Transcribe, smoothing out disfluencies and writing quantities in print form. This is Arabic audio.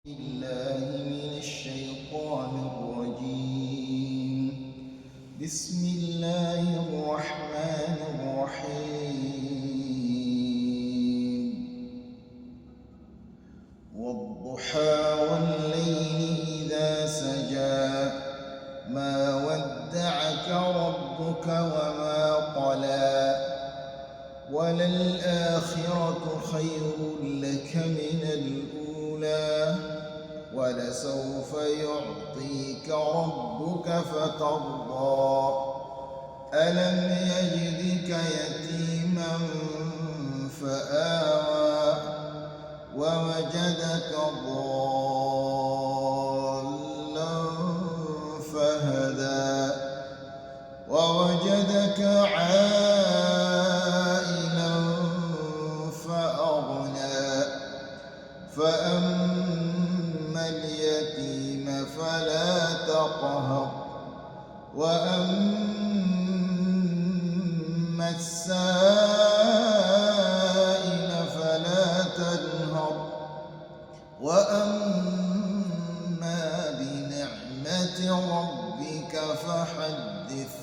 بالله من الشيطان الرجيم. بسم الله الرحمن الرحيم. والضحى والليل إذا سجى ما ودعك ربك وما قلى وللآخرة خير لك من الأولى ولسوف يعطيك ربك فترضى ألم يجدك يتيما فآوى ووجدك ضالا فهدى ووجدك عائلا فأغنى فأما اليتيم فلا تقهر وأما السائل فلا تنهر وأما بنعمة ربك فحدث.